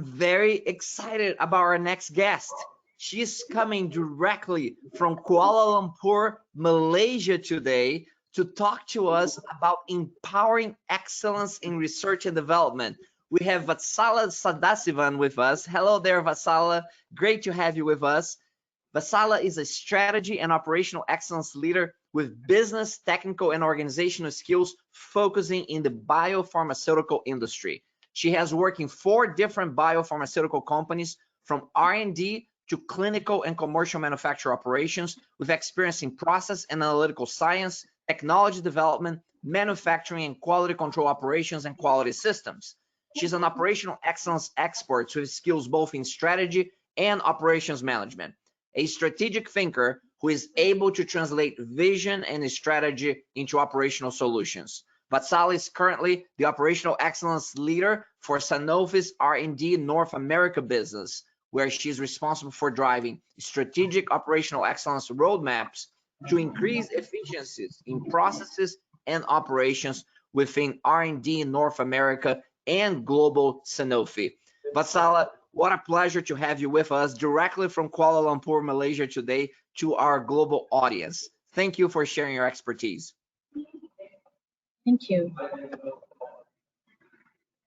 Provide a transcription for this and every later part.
Very excited about our next guest. She's coming directly from Kuala Lumpur, Malaysia today to talk to us about empowering excellence in research and development. We have Vatsala Sadasivan with us. Hello there, Vatsala. Great to have you with us. Vatsala is a strategy and operational excellence leader with business, technical, and organizational skills focusing in the biopharmaceutical industry. She has worked in 4 different biopharmaceutical companies, from R&D to clinical and commercial manufacture operations, with experience in process and analytical science, technology development, manufacturing and quality control operations, and quality systems. She's an operational excellence expert with skills both in strategy and operations management, a strategic thinker who is able to translate vision and strategy into operational solutions. Vatsala is currently the operational excellence leader for Sanofi's R&D North America business, where she is responsible for driving strategic operational excellence roadmaps to increase efficiencies in processes and operations within R&D in North America and global Sanofi. Vatsala, what a pleasure to have you with us directly from Kuala Lumpur, Malaysia today to our global audience. Thank you for sharing your expertise. Thank you.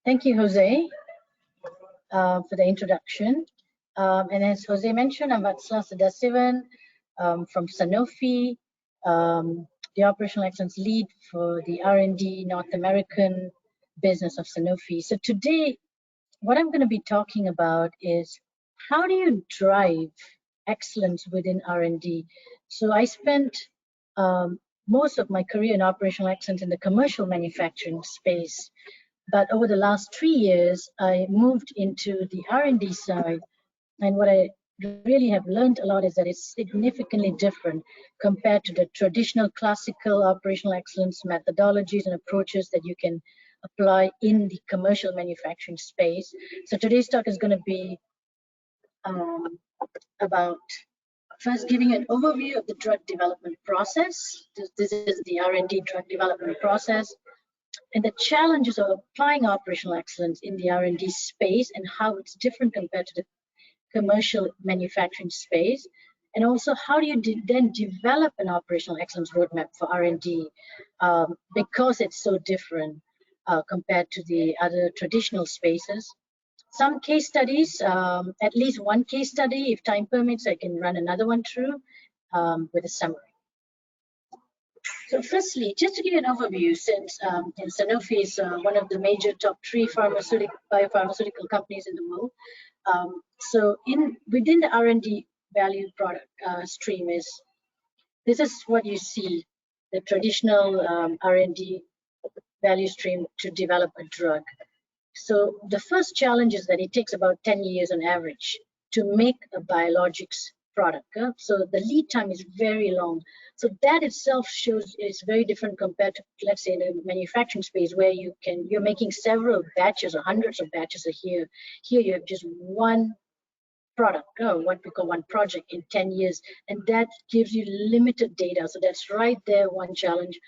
Thank you, Jose, for the introduction. And as Jose mentioned, I'm Vatsala Sadasivan from Sanofi, the operational excellence lead for the R&D North American business of Sanofi. So today, what I'm going to be talking about is how do you drive excellence within R&D? So I spent most of my career in operational excellence in the commercial manufacturing space. But over the last 3 years, I moved into the R&D side. And what I really have learned a lot is that it's significantly different compared to the traditional classical operational excellence methodologies and approaches that you can apply in the commercial manufacturing space. So today's talk is going to be about first giving an overview of the drug development process. This is the R&D drug development process, and the challenges of applying operational excellence in the R&D space and how it's different compared to the commercial manufacturing space. And also, how do you then develop an operational excellence roadmap for R&D because it's so different compared to the other traditional spaces. Some case studies, at least one case study, if time permits, I can run another one through with a summary. So firstly, just to give you an overview, since Sanofi is one of the major top 3 biopharmaceutical companies in the world, so within the R&D value product stream this is what you see, the traditional R&D value stream to develop a drug. So the first challenge is that it takes about 10 years on average to make a biologics product. So the lead time is very long. So that itself shows it's very different compared to, let's say, the manufacturing space where you're making several batches or hundreds of batches a year. Here you have just one product, what we call one project in 10 years, and that gives you limited data. So that's right there, one challenge.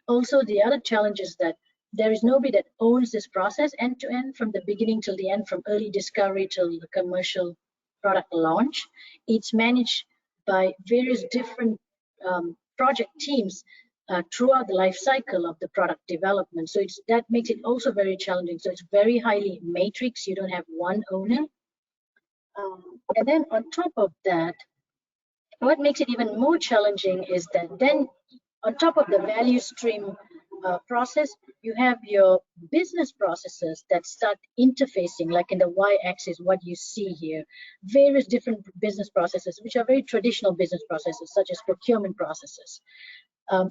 Also, the other challenge is that there is nobody that owns this process end to end from the beginning till the end, from early discovery till the commercial product launch. It's managed by various different project teams throughout the life cycle of the product development. So that makes it also very challenging. So it's very highly matrix. You don't have one owner. And then on top of that, what makes it even more challenging is that then on top of the value stream process, you have your business processes that start interfacing, like in the y-axis, what you see here, various different business processes, which are very traditional business processes, such as procurement processes.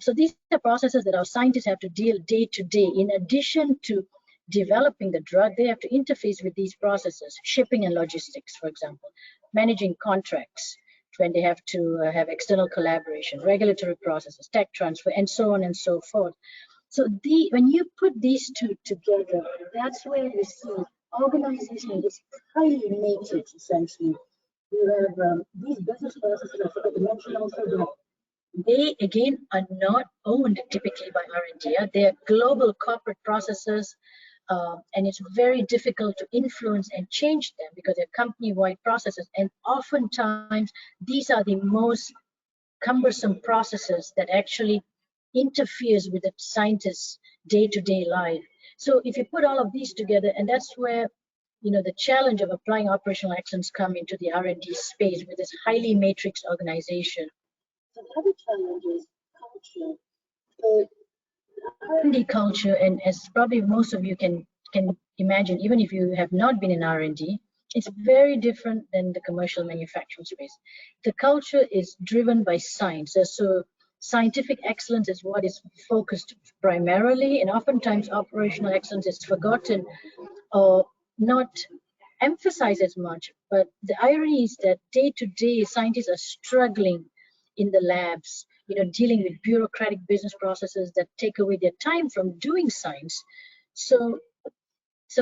So these are processes that our scientists have to deal day to day. In addition to developing the drug, they have to interface with these processes, shipping and logistics, for example, managing contracts, when they have to have external collaboration, regulatory processes, tech transfer, and so on and so forth. So when you put these two together, that's where you see organization is highly matrix, essentially. You have these business processes, I forgot to mention also that they, again, are not owned typically by R&D. They are global corporate processes and it's very difficult to influence and change them because they're company-wide processes, and oftentimes these are the most cumbersome processes that actually interferes with the scientist's day-to-day life. So if you put all of these together, and that's where the challenge of applying operational excellence come into the R&D space with this highly matrix organization. So the other challenge is culture. So R&D culture, and as probably most of you can imagine, even if you have not been in R&D, it's very different than the commercial manufacturing space. The culture is driven by science. So scientific excellence is what is focused primarily, and oftentimes operational excellence is forgotten or not emphasized as much. But the irony is that day to day, scientists are struggling in the labs, dealing with bureaucratic business processes that take away their time from doing science. So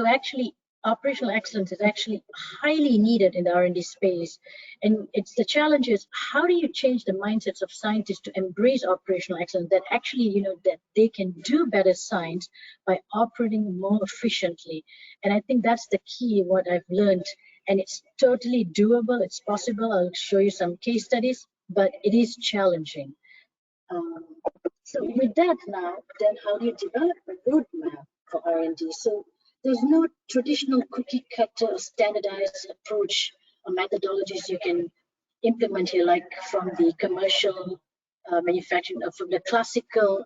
actually, operational excellence is actually highly needed in the R&D space. And it's the challenge is, how do you change the mindsets of scientists to embrace operational excellence, that actually, that they can do better science by operating more efficiently? And I think that's the key, what I've learned. And it's totally doable, it's possible. I'll show you some case studies, but it is challenging. So with that now, then how do you develop a roadmap for R&D? So there's no traditional cookie cutter standardized approach or methodologies you can implement here, like from the commercial manufacturing, from the classical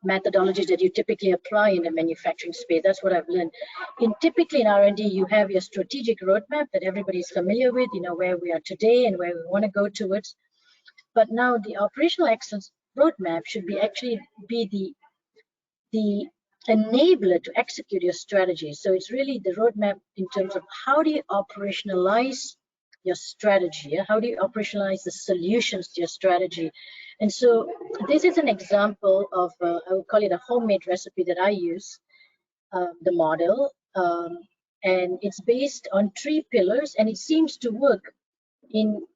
methodologies that you typically apply in the manufacturing space. That's what I've learned. Typically in R&D, you have your strategic roadmap that everybody's familiar with, where we are today and where we want to go towards. But now the operational excellence roadmap should be the enabler to execute your strategy. So it's really the roadmap in terms of how do you operationalize your strategy? How do you operationalize the solutions to your strategy? And so this is an example of, I would call it a homemade recipe that I use, the model. And it's based on 3 pillars, and it seems to work in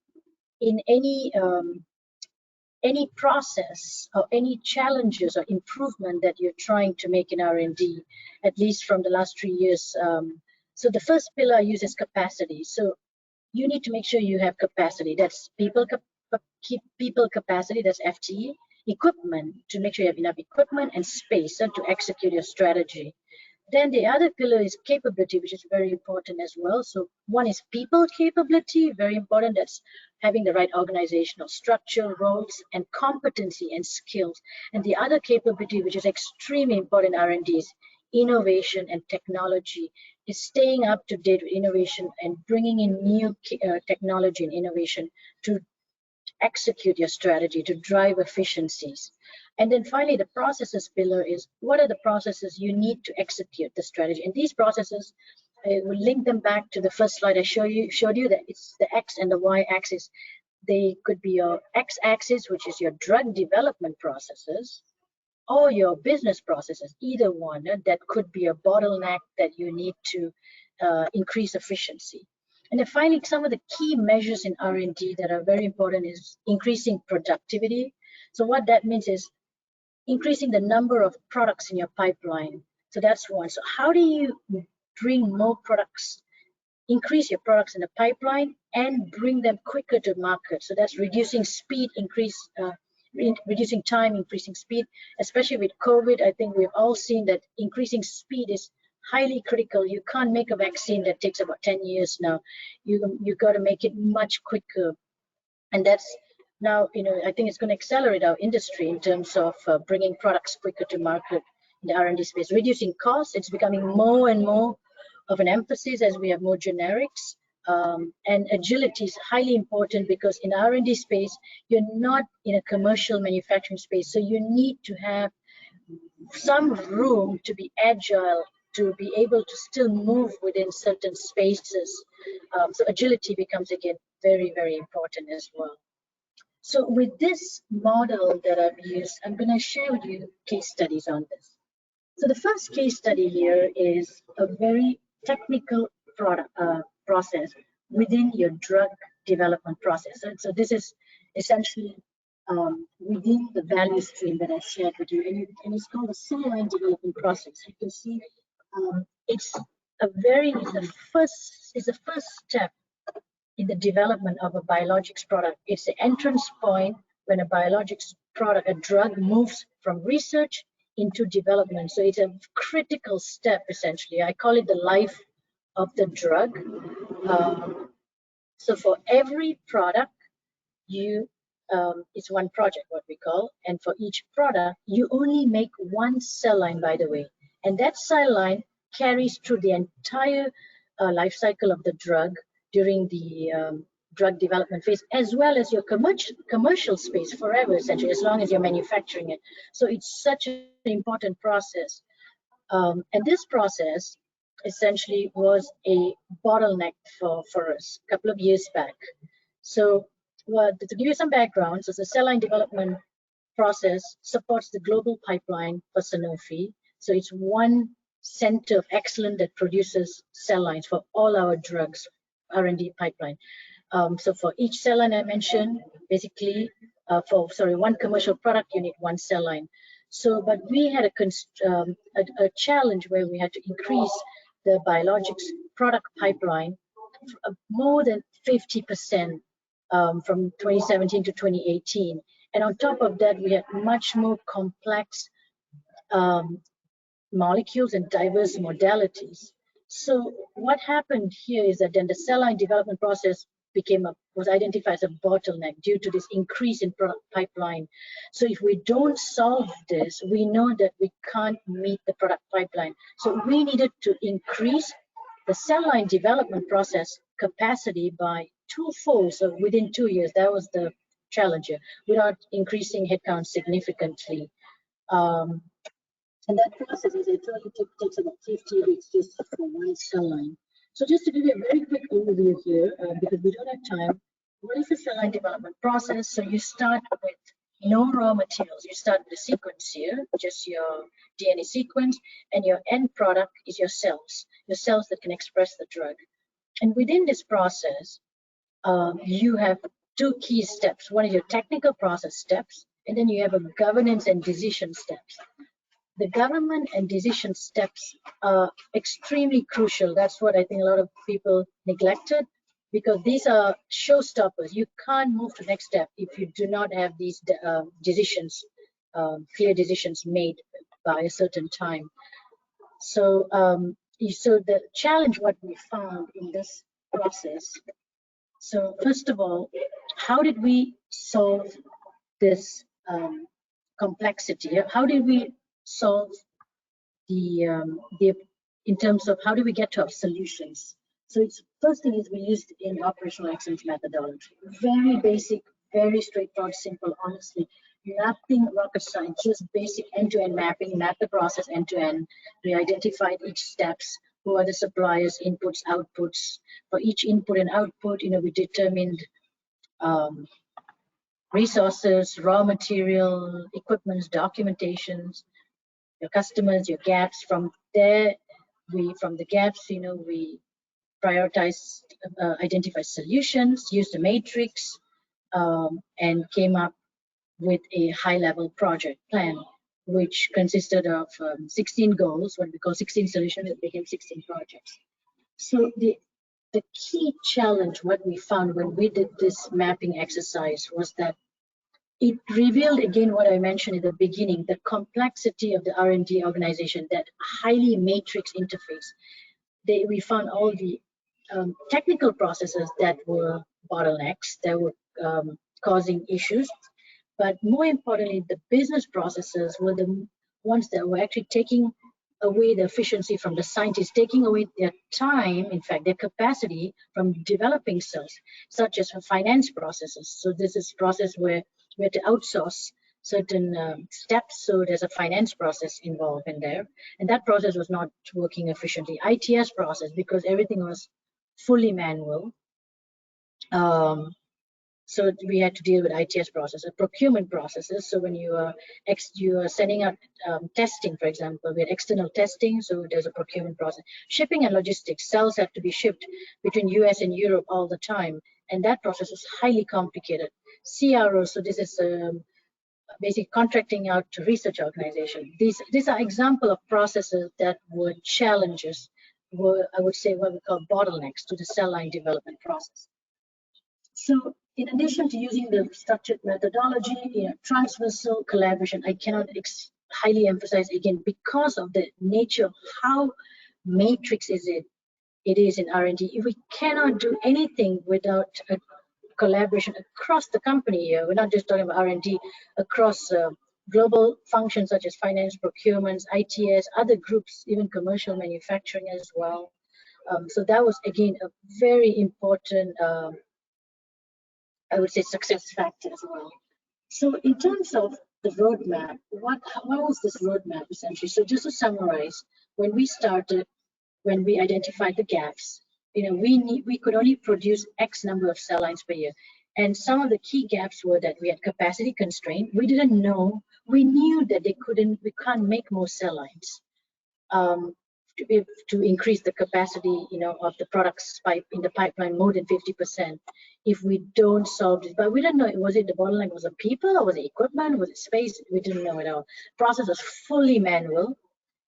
any process or any challenges or improvement that you're trying to make in R&D, at least from the last 3 years. So the first pillar uses capacity. So you need to make sure you have capacity. That's people capacity, that's FTE. Equipment, to make sure you have enough equipment, and space to execute your strategy. Then the other pillar is capability, which is very important as well. So one is people capability, very important. That's having the right organizational structure, roles, and competency and skills. And the other capability, which is extremely important in R&D, is innovation and technology. Is staying up to date with innovation and bringing in new technology and innovation to execute your strategy, to drive efficiencies. And then finally, the processes pillar is, what are the processes you need to execute the strategy? And these processes, I will link them back to the first slide I showed you that it's the X and the Y axis. They could be your X axis, which is your drug development processes, or your business processes, either one. That could be a bottleneck that you need to increase efficiency. And then finally, some of the key measures in R&D that are very important is increasing productivity. So what that means is increasing the number of products in your pipeline. So that's one. So how do you bring more products, increase your products in the pipeline, and bring them quicker to market? So that's reducing speed, reducing time, increasing speed. Especially with COVID, I think we've all seen that increasing speed is highly critical. You can't make a vaccine that takes about 10 years now. You got to make it much quicker. And that's now, I think it's going to accelerate our industry in terms of bringing products quicker to market in the R&D space. Reducing costs, it's becoming more and more of an emphasis as we have more generics. And agility is highly important because in R&D space, you're not in a commercial manufacturing space. So you need to have some room to be agile, to be able to still move within certain spaces. So agility becomes, again, very, very important as well. So with this model that I've used, I'm going to share with you case studies on this. So the first case study here is a very technical process within your drug development process. And so this is essentially within the value stream that I shared with you, and it's called a cell line development process. You can see it's the first step in the development of a biologics product. It's the entrance point when a biologics product, a drug, moves from research into development. So it's a critical step, essentially. I call it the life of the drug. So for every product, it's one project, what we call, and for each product, you only make one cell line, by the way, and that cell line carries through the entire life cycle of the drug during the drug development phase, as well as your commercial space forever, essentially, as long as you're manufacturing it. So it's such an important process. And this process essentially was a bottleneck for us a couple of years back. So to give you some background, so the cell line development process supports the global pipeline for Sanofi. So it's one center of excellence that produces cell lines for all our drugs, R&D pipeline. So for each cell line I mentioned, basically, one commercial product, you need one cell line. So, but we had a challenge where we had to increase the biologics product pipeline more than 50% from 2017 to 2018. And on top of that, we had much more complex molecules and diverse modalities. So what happened here is that then the cell line development process was identified as a bottleneck due to this increase in product pipeline. So if we don't solve this, we know that we can't meet the product pipeline. So we needed to increase the cell line development process capacity by twofold. So within 2 years, that was the challenge here, without increasing headcount significantly. And that process, as I told you, takes about 50 weeks just for one cell line. So just to give you a very quick overview here, because we don't have time, what is the cell line development process? So you start with no raw materials. You start with the sequence here, just your DNA sequence, and your end product is your cells that can express the drug. And within this process, you have two key steps. One is your technical process steps, and then you have a governance and decision steps. The government and decision steps are extremely crucial. That's what I think a lot of people neglected, because these are showstoppers. You can't move to the next step if you do not have these decisions, clear decisions made by a certain time. So, so the challenge, what we found in this process. So first of all, how did we solve this complexity? How did we solve the in terms of how do we get to our solutions? So it's first thing is we used in operational excellence methodology. Very basic, very straightforward, simple, honestly. Nothing rocket science, just basic end-to-end mapping, map the process end-to-end. We identified each steps, who are the suppliers, inputs, outputs. For each input and output, we determined resources, raw material, equipments, documentations, your customers, your gaps. From there, from the gaps, we prioritize, identify solutions, use the matrix, and came up with a high-level project plan, which consisted of 16 goals, what we call 16 solutions. It became 16 projects. So the key challenge, what we found when we did this mapping exercise, was that it revealed again what I mentioned in the beginning, the complexity of the R&D organization, that highly matrix interface. We found all the technical processes that were bottlenecks, that were causing issues. But more importantly, the business processes were the ones that were actually taking away the efficiency from the scientists, taking away their time, in fact, their capacity from developing cells, such as finance processes. So this is a process where we had to outsource certain steps, so there's a finance process involved in there, and that process was not working efficiently. ITS process, because everything was fully manual, so we had to deal with ITS processes, procurement processes. So when you are sending out testing, for example, we had external testing, so there's a procurement process. Shipping and logistics, cells have to be shipped between US and Europe all the time, and that process was highly complicated. CRO, so this is basic contracting out to research organization. These are example of processes that were challenges were, I would say, what we call bottlenecks to the cell line development process. So in addition to using the structured methodology, transversal collaboration, I cannot highly emphasize again, because of the nature of how matrix it is in R&D. If we cannot do anything without a collaboration across the company here, we're not just talking about R&D, across global functions such as finance, procurements, ITS, other groups, even commercial manufacturing as well. So that was, again, a very important, I would say, success factor as well. So in terms of the roadmap, what was this roadmap essentially? So just to summarize, when we started, when we identified the gaps, we could only produce X number of cell lines per year. And some of the key gaps were that we had capacity constraint. We didn't know, we knew that we can't make more cell lines to increase the capacity, of the products in the pipeline more than 50% if we don't solve it. But we didn't know, was it the bottleneck, was it people, or was it equipment, was it space? We didn't know at all. Process was fully manual.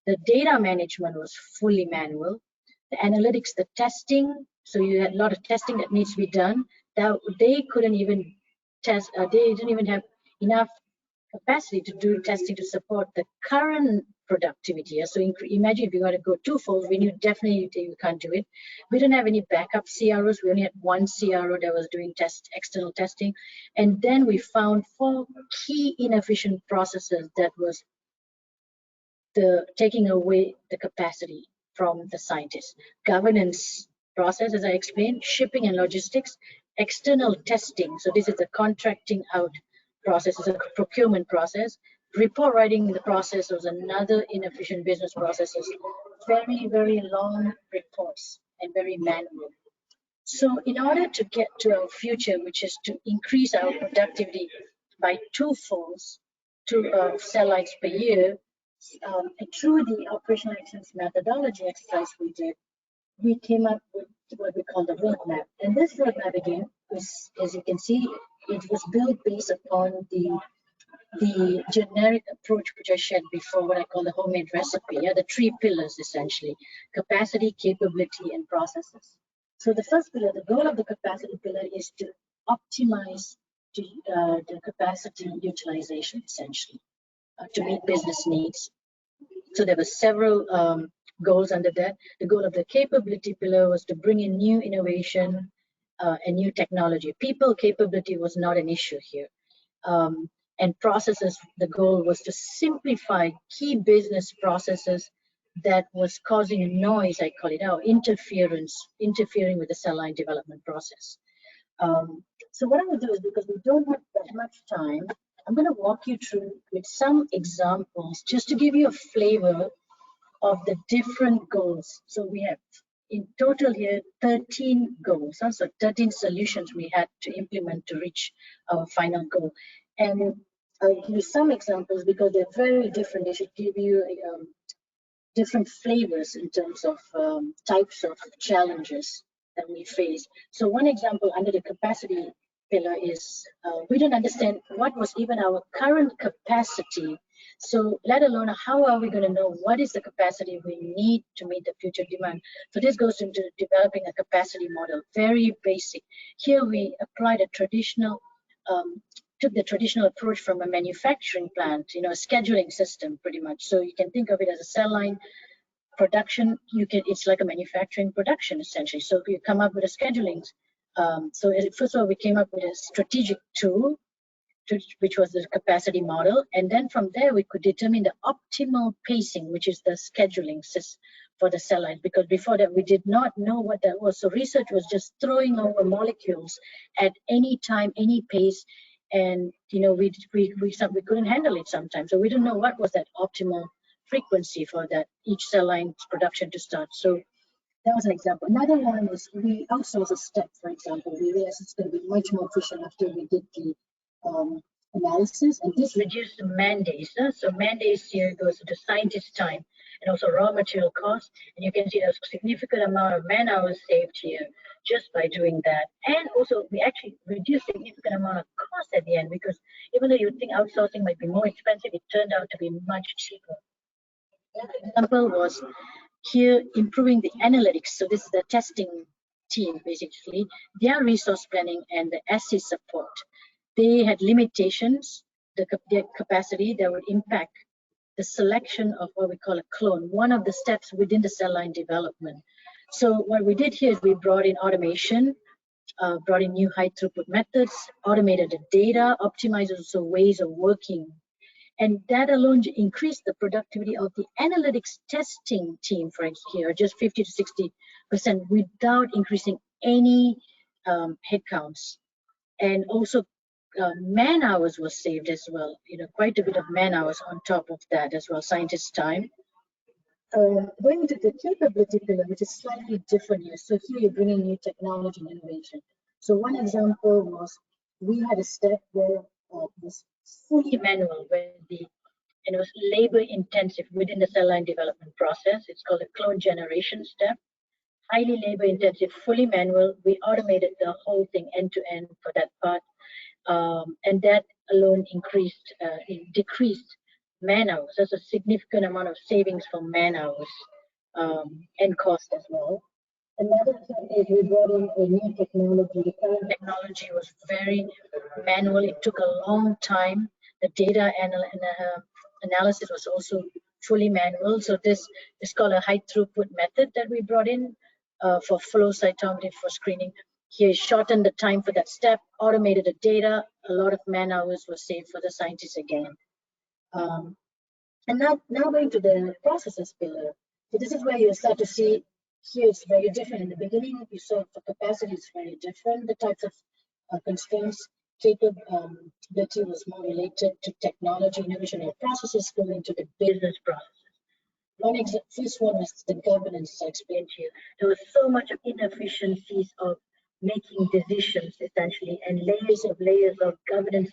The data management was fully manual. The analytics, the testing, so you had a lot of testing that needs to be done. That they couldn't even test, they didn't even have enough capacity to do testing to support the current productivity. So imagine if you got to go twofold, we knew definitely we can't do it. We didn't have any backup CROs. We only had one CRO that was doing external testing. And then we found 4 key inefficient processes that was taking away the capacity from the scientists. Governance process, as I explained, shipping and logistics, external testing. So this is the contracting out process, is a procurement process. Report writing in the process was another inefficient business processes. Very, very long reports and very manual. So in order to get to our future, which is to increase our productivity by 2-folds to cell lines per year, through the operational excellence methodology exercise we did, we came up with what we call the roadmap. And this roadmap, again, is, as you can see, it was built based upon the generic approach which I shared before, what I call the homemade recipe. The 3 pillars essentially: capacity, capability, and processes. So the first pillar, the goal of the capacity pillar, is to optimize the capacity utilization essentially to meet business needs. So there were several goals under that. The goal of the capability pillar was to bring in new innovation and new technology. People capability was not an issue here. And processes, the goal was to simplify key business processes that was causing noise, I call it out, interfering with the cell line development process. So what I'm going to do is, because we don't have that much time, I'm going to walk you through with some examples just to give you a flavor of the different goals. So we have in total here 13 goals, so 13 solutions we had to implement to reach our final goal. And I'll give you some examples because they're very different. They should give you different flavors in terms of types of challenges that we face. So one example under the capacity pillar is we don't understand what was even our current capacity. So let alone how are we going to know what is the capacity we need to meet the future demand. So this goes into developing a capacity model, very basic. Here we applied a traditional, took the traditional approach from a manufacturing plant, a scheduling system pretty much. So you can think of it as a cell line production. It's like a manufacturing production essentially. So you come up with a scheduling. So first of all, we came up with a strategic tool, which was the capacity model. And then from there, we could determine the optimal pacing, which is the scheduling system for the cell line. Because before that, we did not know what that was. So research was just throwing over molecules at any time, any pace. And, we couldn't handle it sometimes. So we didn't know what was that optimal frequency for that each cell line production to start. So that was an example. Another one is we outsource a step, for example. We realized it's going to be much more efficient after we did the analysis, and this reduced the man days. So man days here goes to the scientist time and also raw material cost. And you can see there's a significant amount of man hours saved here just by doing that. And also we actually reduced significant amount of cost at the end, because even though you would think outsourcing might be more expensive, it turned out to be much cheaper. Another example was Here, improving the analytics. So this is the testing team, basically, their resource planning and the assay support. They had limitations, their capacity that would impact the selection of what we call a clone, one of the steps within the cell line development. So what we did here is we brought in automation, brought in new high throughput methods, automated the data, optimized also ways of working. And that alone increased the productivity of the analytics testing team, for instance, here, just 50 to 60% without increasing any headcounts. And also man hours was saved as well, quite a bit of man hours on top of that as well, scientist time. Going into the capability pillar, which is slightly different here. So here you're bringing new technology and innovation. So one example was we had a step where it was fully manual, where it was labor intensive within the cell line development process. It's called a clone generation step. Highly labor intensive, fully manual. We automated the whole thing end to end for that part. And that alone decreased man hours. There's a significant amount of savings for man hours and cost as well. Another thing is we brought in a new technology. The current technology was very manual. It took a long time. The data analysis was also fully manual. So this is called a high throughput method that we brought in for flow cytometry for screening. Here, shortened the time for that step, automated the data. A lot of man hours were saved for the scientists again. And now going to the processes pillar. So this is where you start to see here it's very different. In the beginning, you saw for capacity it's very different. The types of constraints, capability was more related to technology, innovation, and processes going into the business processes. First one was the governance, as I explained to you. There was so much of inefficiencies of making decisions, essentially, and layers of governance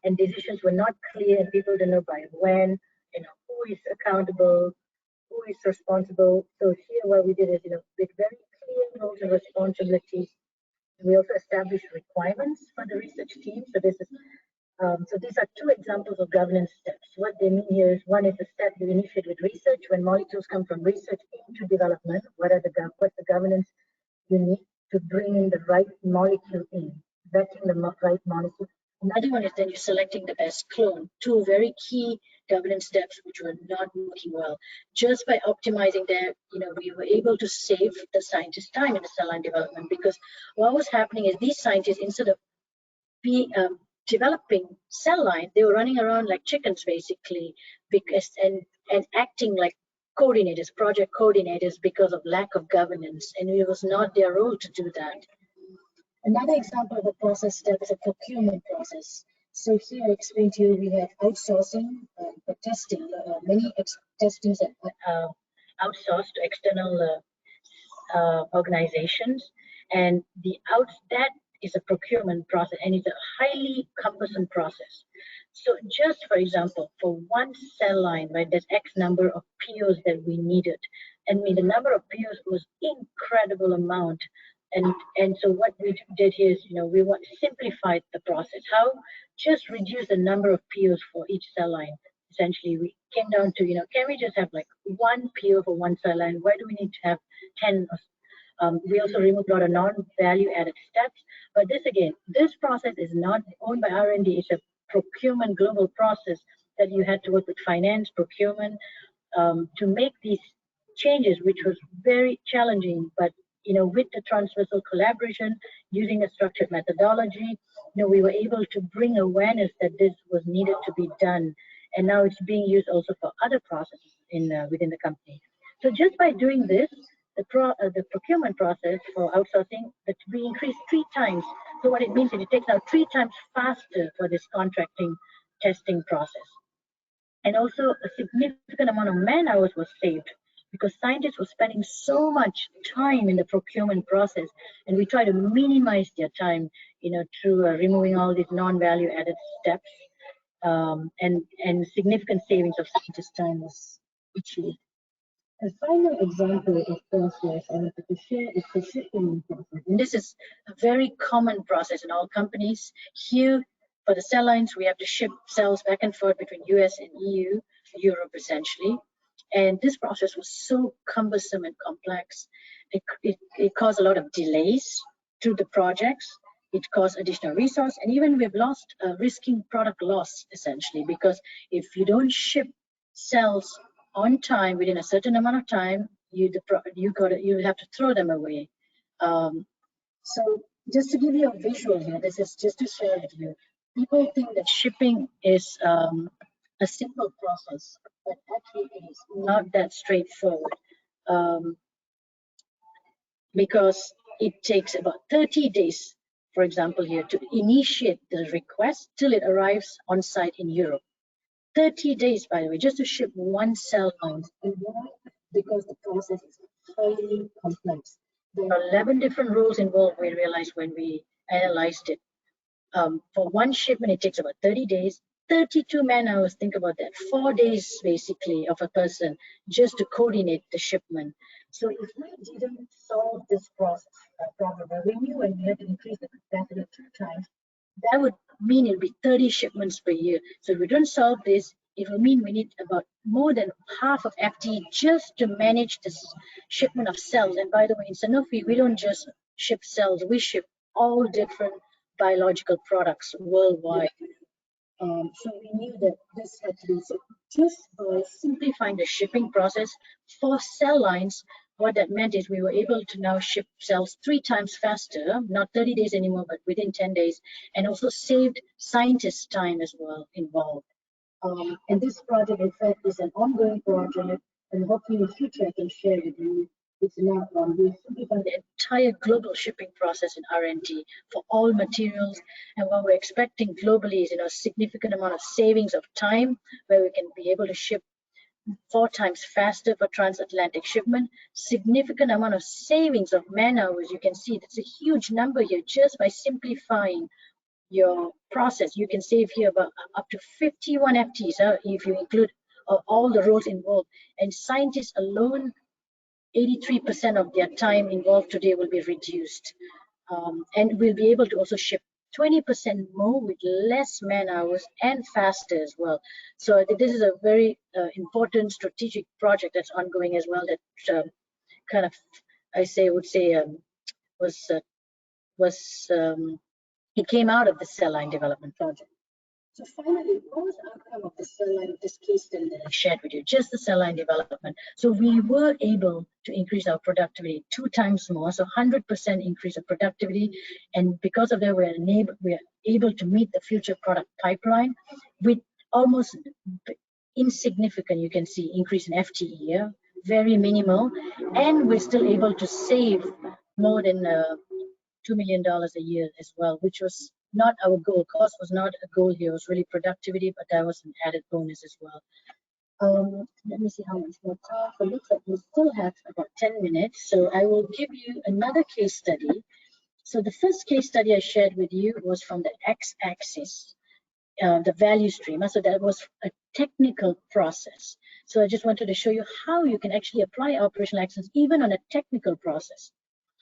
and decisions were not clear, and people didn't know by when, who is accountable, who is responsible. So here what we did is, with very clear roles and responsibilities, we also established requirements for the research team. So this is so these are two examples of governance steps. What they mean here is one is the step you initiate with research. When molecules come from research into development, what's the governance you need to bring in the right molecule in, vetting the right molecule. Another one is then you're selecting the best clone. Two very key governance steps which were not working well. Just by optimizing that, we were able to save the scientists time in the cell line development, because what was happening is these scientists, instead of developing cell line, they were running around like chickens basically, and acting like coordinators, project coordinators, because of lack of governance, and it was not their role to do that. Another example of a process step is a procurement process. So here I explained to you we have outsourcing for testing. Many testings are outsourced to external organizations, and that is a procurement process, and it's a highly cumbersome process. So just for example, for one cell line, right, there's X number of POs that we needed. And the number of POs was incredible amount. And so what we did here is, we want to simplify the process. How? Just reduce the number of POs for each cell line. Essentially, we came down to, can we just have like one PO for one cell line? Why do we need to have 10? We also removed a lot of non-value added steps. But this process is not owned by R&D. It's a procurement global process that you had to work with finance, procurement, to make these changes, which was very challenging. But with the transversal collaboration, using a structured methodology, we were able to bring awareness that this was needed to be done, and now it's being used also for other processes within the company. So just by doing this, the procurement process for outsourcing, that we increased 3 times. So what it means is it takes now 3 times faster for this contracting testing process. And also a significant amount of man hours was saved, because scientists were spending so much time in the procurement process, and we try to minimize their time, through removing all these non-value added steps, and significant savings of scientist time was achieved. A final example of process I wanted to share is the shipping process. And this is a very common process in all companies. Here, for the cell lines, we have to ship cells back and forth between US and EU, Europe essentially. And this process was so cumbersome and complex. It caused a lot of delays to the projects. It caused additional resource, and even we've lost, risking product loss essentially, because if you don't ship cells on time within a certain amount of time, you have to throw them away. So just to give you a visual here, this is just to share with you. People think that shipping is a simple process, but actually it is not that straightforward, because it takes about 30 days, for example, here to initiate the request till it arrives on site in Europe. 30 days, by the way, just to ship one cell line. And why? Because the process is highly complex. There are 11 different rules involved, we realized when we analyzed it. For one shipment, it takes about 30 days, 32 man hours. Think about that, 4 days basically of a person just to coordinate the shipment. So if we didn't solve this problem, we knew when we had to increase the capacity 2 times, that would mean it'll be 30 shipments per year. So if we don't solve this, it will mean we need about more than half of FTE just to manage this shipment of cells. And by the way, in Sanofi, we don't just ship cells, we ship all different biological products worldwide. So we knew that this had to be, so just by simplifying the shipping process for cell lines, what that meant is we were able to now ship cells 3 times faster, not 30 days anymore, but within 10 days, and also saved scientists' time as well involved. And this project, in fact, is an ongoing project, and hopefully in the future I can share with you. It's now we simplify the entire global shipping process in R&D for all materials, and what we're expecting globally is, a significant amount of savings of time, where we can be able to ship 4 times faster for transatlantic shipment, significant amount of savings of man hours. You can see that's a huge number here just by simplifying your process. You can save here about up to 51 FTEs if you include all the roles involved. And scientists alone, 83% of their time involved today will be reduced. And we'll be able to also ship 20% more with less man hours and faster as well. So this is a very important strategic project that's ongoing as well, that kind of, it came out of the cell line development project. So finally, what was the outcome of the cell line, this case study that I shared with you, just the cell line development? So we were able to increase our productivity 2 times more, so 100% increase of productivity. And because of that, we're able to meet the future product pipeline with almost insignificant, you can see, increase in FTE here, very minimal. And we're still able to save more than $2 million a year as well, which was not our goal. Cost was not a goal here, it was really productivity, but that was an added bonus as well. Let me see how much more time. So it looks like we still have about 10 minutes. So I will give you another case study. So the first case study I shared with you was from the x-axis, the value stream. So that was a technical process. So I just wanted to show you how you can actually apply operational excellence even on a technical process.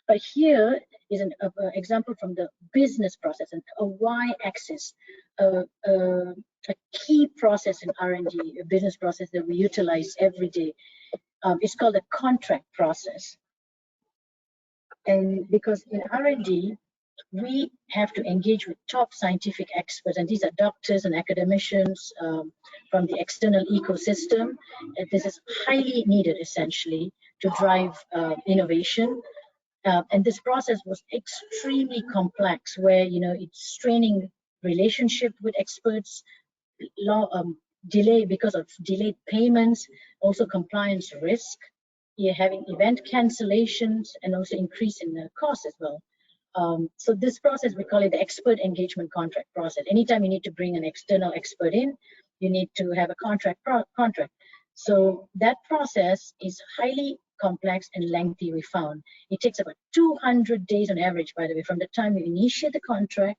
But here is an example from the business process, and a y-axis, a key process in R&D, a business process that we utilize every day. It's called the contract process. And because in R&D, we have to engage with top scientific experts, and these are doctors and academicians from the external ecosystem. And this is highly needed, essentially, to drive innovation. And this process was extremely complex, where it's straining relationship with experts, delay because of delayed payments, also compliance risk. You're having event cancellations, and also increase in the cost as well. So this process, we call it the expert engagement contract process. Anytime you need to bring an external expert in, you need to have a contract. So that process is highly complex and lengthy, we found. It takes about 200 days on average, by the way, from the time you initiate the contract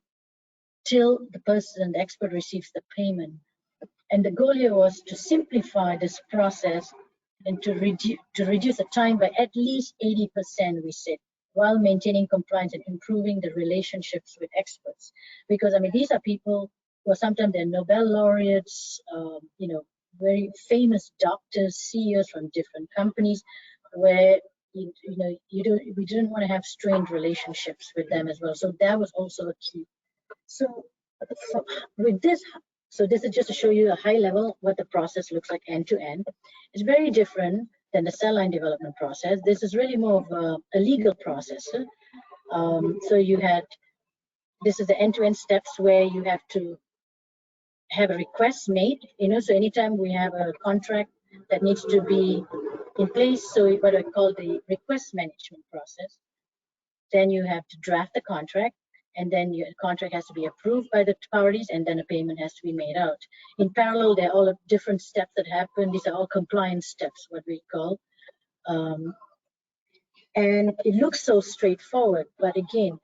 till the person, the expert, receives the payment. And the goal here was to simplify this process and to reduce the time by at least 80%, we said, while maintaining compliance and improving the relationships with experts. Because these are people who are sometimes they're Nobel laureates, very famous doctors, CEOs from different companies, where we didn't want to have strained relationships with them as well. So that was also a key. So with this, so this is just to show you a high level what the process looks like end to end. It's very different than the cell line development process. This is really more of a legal process. So this is the end-to-end steps where you have to have a request made, so anytime we have a contract that needs to be in place, so what I call the request management process, then you have to draft the contract, and then your contract has to be approved by the parties, and then a payment has to be made out. In parallel, there are all different steps that happen. These are all compliance steps, what we call. And it looks so straightforward, but again,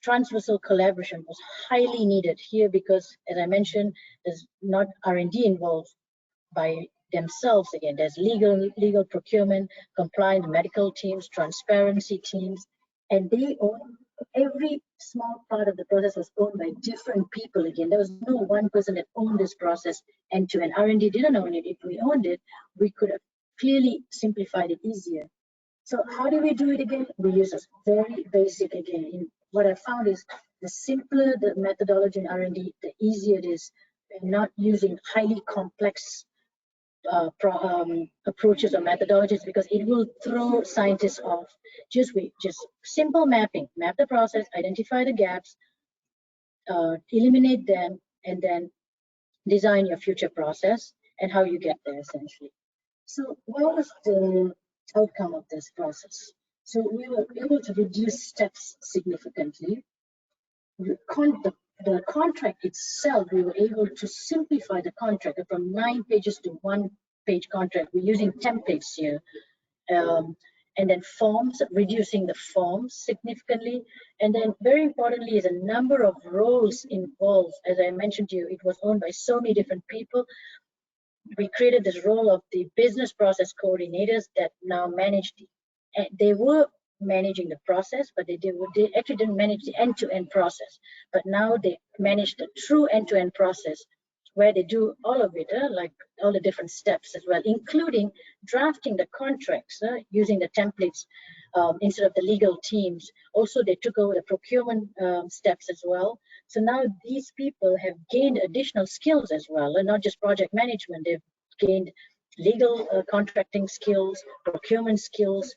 transversal collaboration was highly needed here because, as I mentioned, there's not R&D involved by themselves. Again, there's legal procurement, compliance, medical teams, transparency teams, and they own every small part of the process was owned by different people. Again, there was no one person that owned this process end to end. R&D didn't own it. If we owned it, we could have clearly simplified it easier. So how do we do it again? We use a very basic again. What I found is the simpler the methodology in R&D, the easier it is. We're not using highly complex approaches or methodologies because it will throw scientists off. Just simple mapping, map the process, identify the gaps, eliminate them, and then design your future process and how you get there essentially. So what was the outcome of this process? So we were able to reduce steps significantly. The contract itself, we were able to simplify the contract from 9 pages to 1-page contract. We're using templates here. And then forms, reducing the forms significantly. And then very importantly is a number of roles involved. As I mentioned to you, it was owned by so many different people. We created this role of the business process coordinators that now manage they were managing the process, but they actually didn't manage the end-to-end process. But now they manage the true end-to-end process where they do all of it, like all the different steps as well, including drafting the contracts using the templates instead of the legal teams. Also, they took over the procurement steps as well. So now these people have gained additional skills as well, and not just project management. They've gained legal contracting skills, procurement skills.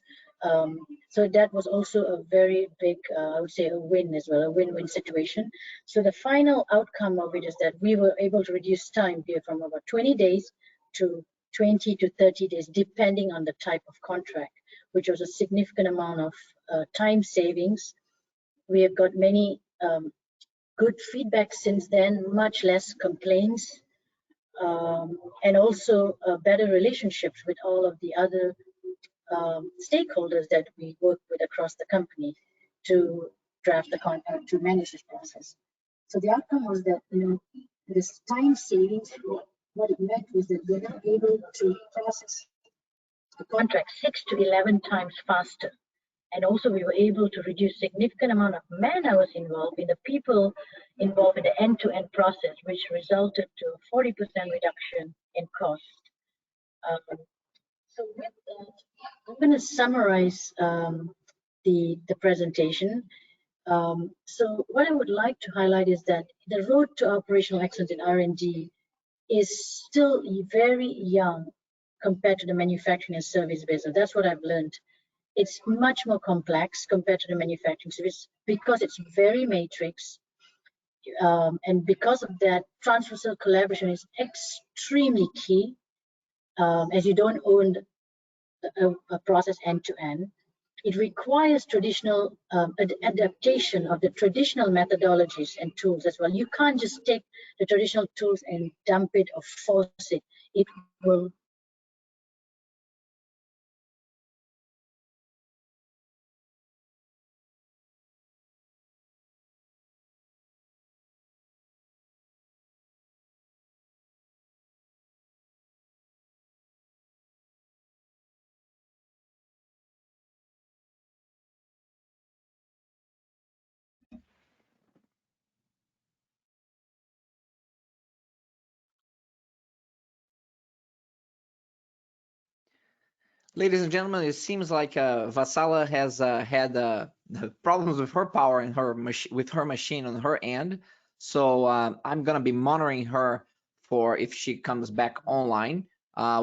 So that was also a very big, I would say, a win as well, a win-win situation. So the final outcome of it is that we were able to reduce time here from about 20 days to 20 to 30 days, depending on the type of contract, which was a significant amount of time savings. We have got many good feedback since then, much less complaints, and also better relationships with all of the other stakeholders that we work with across the company to draft the contract, to manage this process. So the outcome was that, this time savings, what it meant was that we're now able to process the contract 6 to 11 times faster. And also we were able to reduce significant amount of man hours involved in the people involved in the end-to-end process, which resulted to a 40% reduction in cost. So with that, I'm going to summarize the presentation. So what I would like to highlight is that the road to operational excellence in R&D is still very young compared to the manufacturing and service business. That's what I've learned. It's much more complex compared to the manufacturing service because it's very matrix. And because of that, transversal collaboration is extremely key, as you don't own a process end to end. It requires traditional adaptation of the traditional methodologies and tools as well. You can't just take the traditional tools and dump it or force it. It will Ladies and gentlemen, it seems like Vatsala has had problems with her power and with her machine on her end. So I'm gonna be monitoring her for if she comes back online.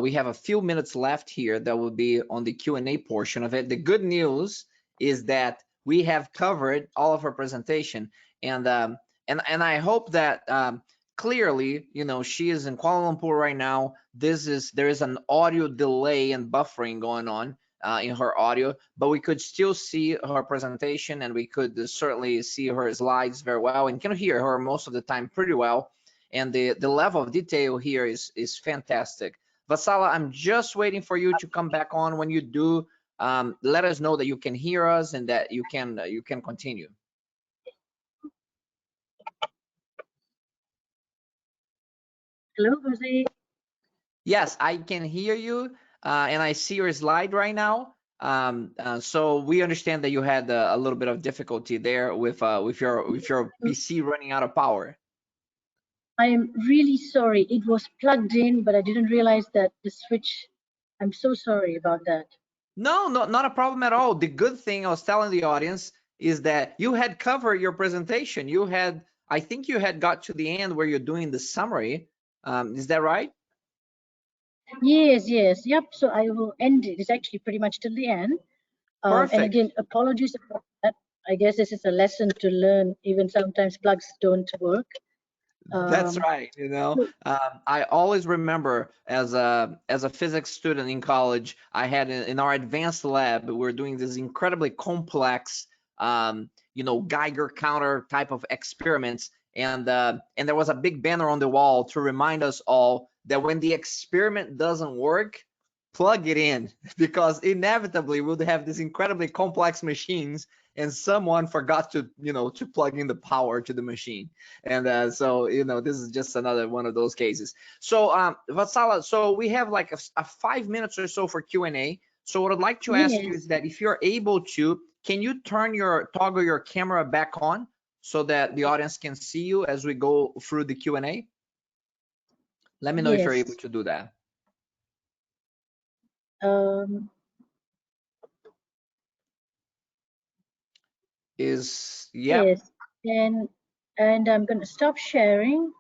We have a few minutes left here that will be on the Q&A portion of it. The good news is that we have covered all of her presentation, and I hope that clearly, you know, she is in Kuala Lumpur right now. There is an audio delay and buffering going on in her audio, but we could still see her presentation, and we could certainly see her slides very well, and can hear her most of the time pretty well. And the level of detail here is fantastic. Vatsala, I'm just waiting for you to come back on. When you do, let us know that you can hear us and that you can continue. Hello, Jose. Yes, I can hear you, and I see your slide right now. So we understand that you had a little bit of difficulty there with your PC running out of power. I am really sorry. It was plugged in, but I didn't realize that the switch. I'm so sorry about that. No, not a problem at all. The good thing I was telling the audience is that you had covered your presentation. I think you had got to the end where you're doing the summary. Is that right? Yes, yep. So I will end it. It's actually pretty much till the end. And Perfect. again, apologies about that. I guess this is a lesson to learn. Even sometimes plugs don't work. That's right. You know, I always remember as a physics student in college, I had in our advanced lab, we were doing this incredibly complex, you know, Geiger counter type of experiments, and there was a big banner on the wall to remind us all that when the experiment doesn't work, plug it in, because inevitably we'll have these incredibly complex machines, and someone forgot to, you know, to plug in the power to the machine. And so, you know, this is just another one of those cases. So Vatsala, so we have like a 5 minutes or so for Q&A. So what I'd like to ask you is that if you're able to, can you toggle your camera back on so that the audience can see you as we go through the Q&A? Let me know if you're able to do that. Yes, and I'm going to stop sharing.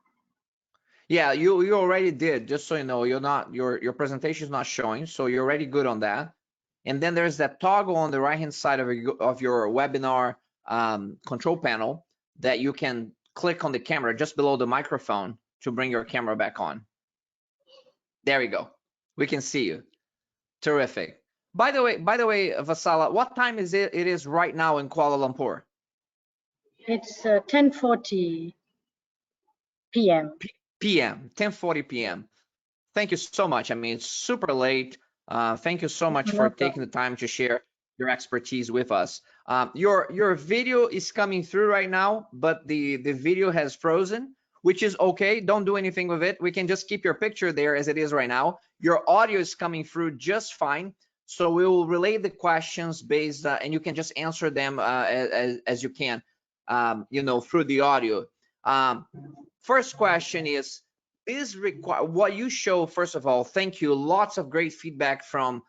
Yeah, you already did. Just so you know, your presentation is not showing, so you're already good on that. And then there's that toggle on the right hand side of your webinar control panel that you can click on the camera just below the microphone to bring your camera back on. There we go. We can see you. Terrific. By the way, Vatsala, what time is it? It is right now in Kuala Lumpur. It's 10:40 p.m. 10:40 p.m. Thank you so much. I mean, it's super late. Thank you so much for taking the time to share your expertise with us. Your video is coming through right now, but the video has frozen, which is okay. Don't do anything with it. We can just keep your picture there as it is right now. Your audio is coming through just fine. So we will relay the questions based, and you can just answer them as you can, you know, through the audio. First question is, what you show, first of all, thank you. Lots of great feedback from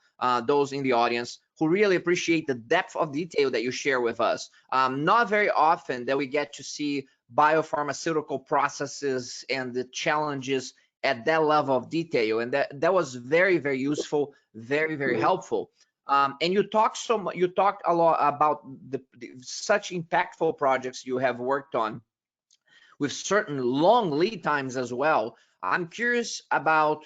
those in the audience who really appreciate the depth of detail that you share with us. Not very often that we get to see biopharmaceutical processes and the challenges at that level of detail, and that was very, very useful, very, very helpful. And you talked a lot about such impactful projects you have worked on with certain long lead times as well. I'm curious about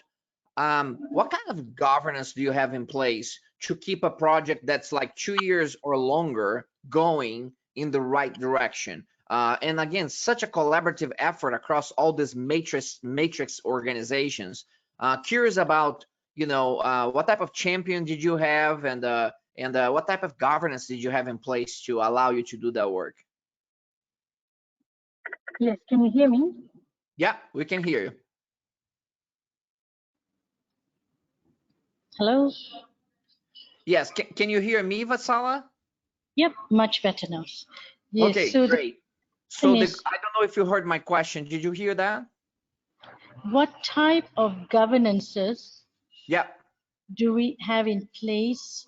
what kind of governance do you have in place to keep a project that's like 2 years or longer going in the right direction? And again, such a collaborative effort across all these matrix organizations. Curious about, you know, what type of champion did you have, and what type of governance did you have in place to allow you to do that work? Yes, can you hear me? Yeah, we can hear you. Hello? Yes, can you hear me, Vatsala? Yep, much better now. Yes, Okay, so great. So I don't know if you heard my question. Did you hear that? What type of governances? Yeah. do we have in place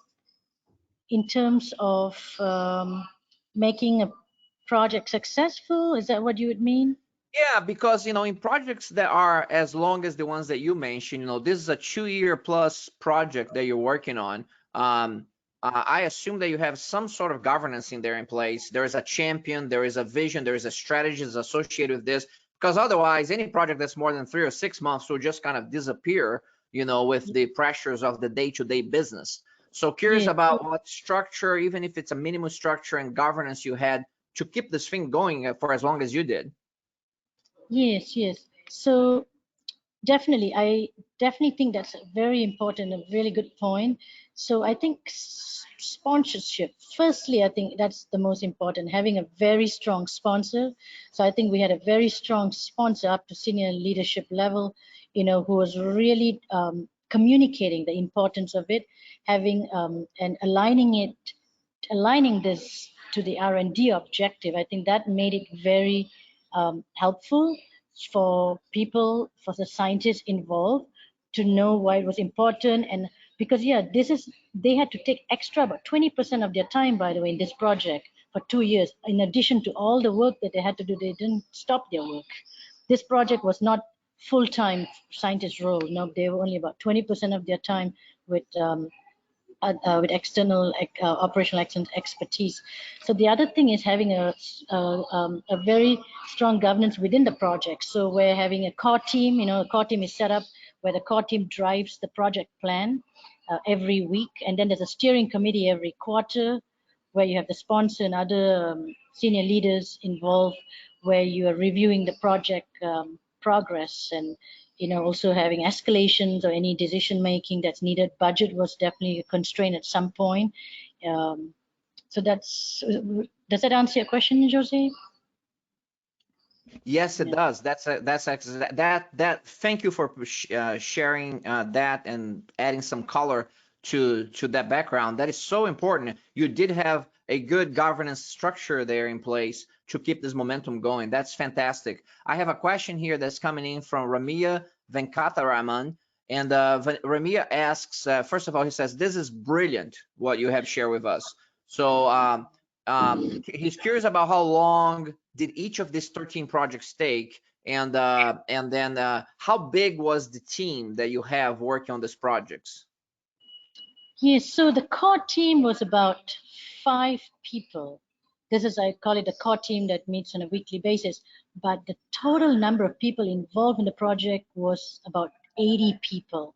in terms of making a project successful? Is that what you would mean? Yeah, because in projects that are as long as the ones that you mentioned, this is a 2-year plus project that you're working on. I assume that you have some sort of governance in there in place. There is a champion, there is a vision, there is a strategy that's associated with this. Because otherwise, any project that's more than 3 or 6 months will just kind of disappear, with the pressures of the day-to-day business. So curious Yes. about what structure, even if it's a minimum structure and governance you had to keep this thing going for as long as you did. Yes, yes. So definitely, I definitely think that's a very important, a really good point. So I think sponsorship, firstly, I think that's the most important, having a very strong sponsor. So I think we had a very strong sponsor up to senior leadership level, who was really communicating the importance of it, having and aligning this to the R&D objective. I think that made it very helpful for people, for the scientists involved, to know why it was important. And because they had to take extra about 20% of their time, by the way, in this project for 2 years. In addition to all the work that they had to do, they didn't stop their work. This project was not full-time scientist role. No, they were only about 20% of their time with external operational excellence expertise. So the other thing is having a very strong governance within the project. So we're having a core team. A core team is set up where the core team drives the project plan every week, and then there's a steering committee every quarter where you have the sponsor and other senior leaders involved, where you are reviewing the project progress and also having escalations or any decision making that's needed. Budget was definitely a constraint at some point. So does that answer your question, Jose? Yes, it does. That. Thank you for sharing that and adding some color to that background. That is so important. You did have a good governance structure there in place to keep this momentum going. That's fantastic. I have a question here that's coming in from Ramia Venkataraman. And Ramia asks, first of all, he says, this is brilliant what you have shared with us. So he's curious about how long did each of these 13 projects take, and then how big was the team that you have working on these projects? Yes, so the core team was about 5 people. This is, I call it a core team that meets on a weekly basis, but the total number of people involved in the project was about 80 people.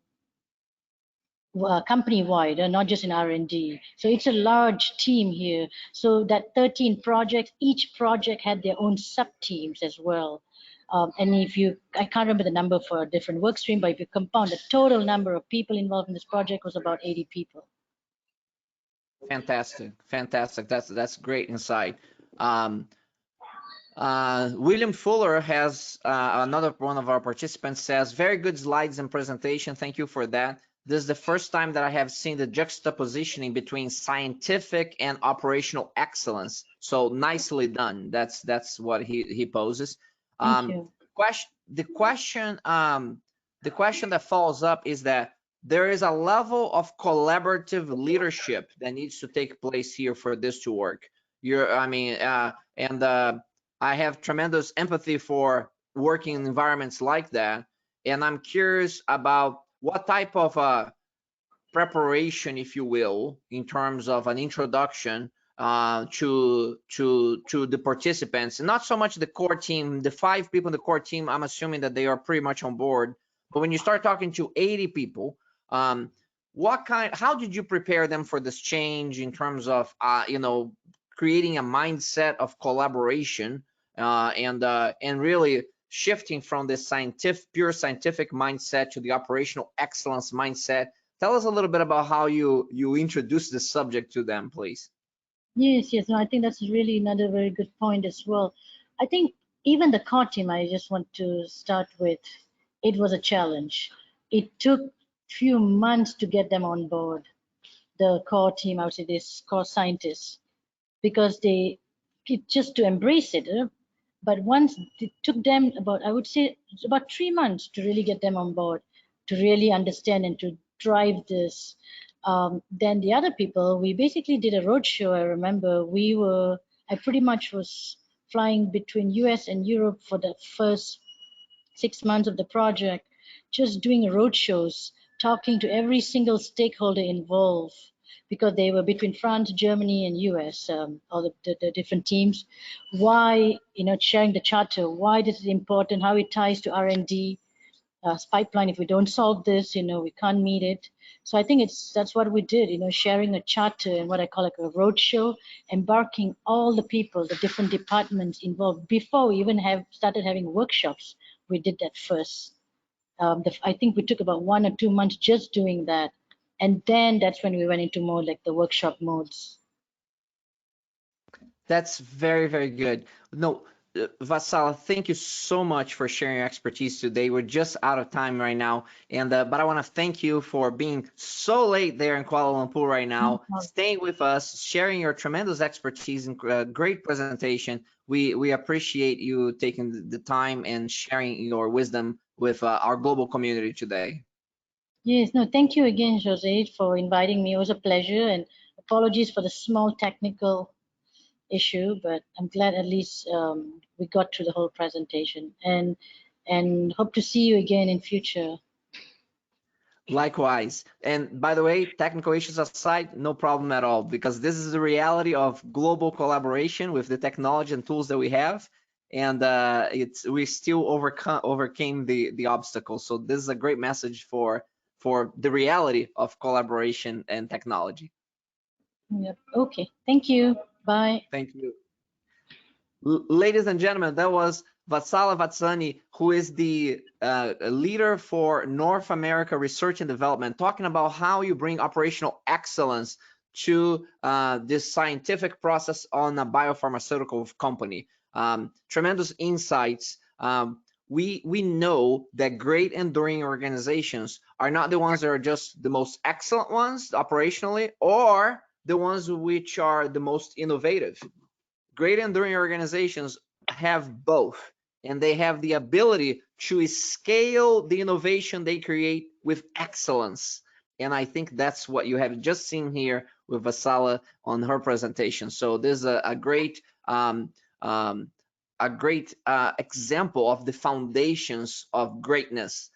Company-wide, not just in R&D. So it's a large team here. So that 13 projects, each project had their own sub-teams as well. And I can't remember the number for a different work stream, but if you compound the total number of people involved in this project was about 80 people. Fantastic, fantastic. That's great insight. William Fuller has another one of our participants says, very good slides and presentation. Thank you for that. This is the first time that I have seen the juxtapositioning between scientific and operational excellence. So nicely done. That's what he poses. Thank you. The question that follows up is that there is a level of collaborative leadership that needs to take place here for this to work. I have tremendous empathy for working in environments like that, and I'm curious about what type of preparation, if you will, in terms of an introduction to the participants, and not so much the core team. The 5 people in the core team, I'm assuming that they are pretty much on board. But when you start talking to 80 people, how did you prepare them for this change in terms of creating a mindset of collaboration and really shifting from this pure scientific mindset to the operational excellence mindset? Tell us a little bit about how you introduce this subject to them, please. Yes, no, I think that's really another very good point as well. I think even the core team, I just want to start with, it was a challenge. It took few months to get them on board, the core team, I would say this core scientists, because just to embrace it. But once it took them about, I would say, about 3 months to really get them on board, to really understand and to drive this. Then the other people, we basically did a roadshow. I remember I pretty much was flying between US and Europe for the first 6 months of the project, just doing roadshows, talking to every single stakeholder involved, because they were between France, Germany, and US, all the different teams. Why, sharing the charter, why this is important, how it ties to R&D, pipeline. If we don't solve this, we can't meet it. So I think that's what we did, sharing a charter and what I call like a roadshow, embarking all the people, the different departments involved. Before we even started having workshops, we did that first. I think we took about 1 or 2 months just doing that. And then that's when we went into more like the workshop modes. That's very, very good. No, Vatsala, thank you so much for sharing your expertise today. We're just out of time right now, and but I want to thank you for being so late there in Kuala Lumpur right now, staying with us, sharing your tremendous expertise and great presentation. We appreciate you taking the time and sharing your wisdom with our global community today. Yes, no, thank you again, Jose, for inviting me. It was a pleasure, and apologies for the small technical issue, but I'm glad at least we got through the whole presentation, and hope to see you again in future. Likewise. And by the way, technical issues aside, no problem at all, because this is the reality of global collaboration with the technology and tools that we have. And we still overcame the obstacles. So this is a great message for the reality of collaboration and technology. Yep. Okay. Thank you. Bye. Thank you. Ladies and gentlemen, that was Vatsala Vatsani, who is the leader for North America Research and Development, talking about how you bring operational excellence to this scientific process on a biopharmaceutical company. Tremendous insights. We know that great enduring organizations are not the ones that are just the most excellent ones operationally, or the ones which are the most innovative. Great enduring organizations have both, and they have the ability to scale the innovation they create with excellence. And I think that's what you have just seen here with Vatsala on her presentation. So this is a great example of the foundations of greatness,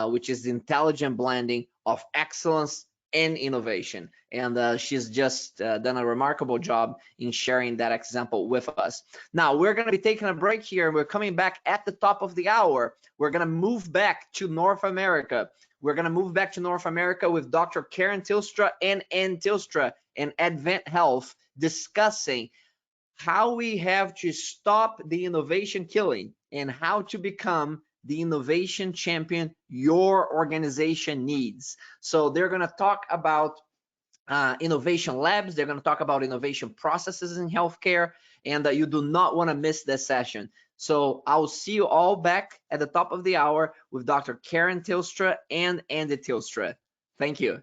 which is the intelligent blending of excellence and innovation. And she's just done a remarkable job in sharing that example with us. Now we're going to be taking a break here, and we're coming back at the top of the hour. We're going to move back to North America. We're going to move back to North America with Dr. Karen Tilstra and Ann Tilstra and Advent Health, discussing how we have to stop the innovation killing and how to become the innovation champion your organization needs. So they're going to talk about innovation labs. They're going to talk about innovation processes in healthcare, and you do not want to miss this session. So I'll see you all back at the top of the hour with Dr. Karen Tilstra and Andy Tilstra. Thank you.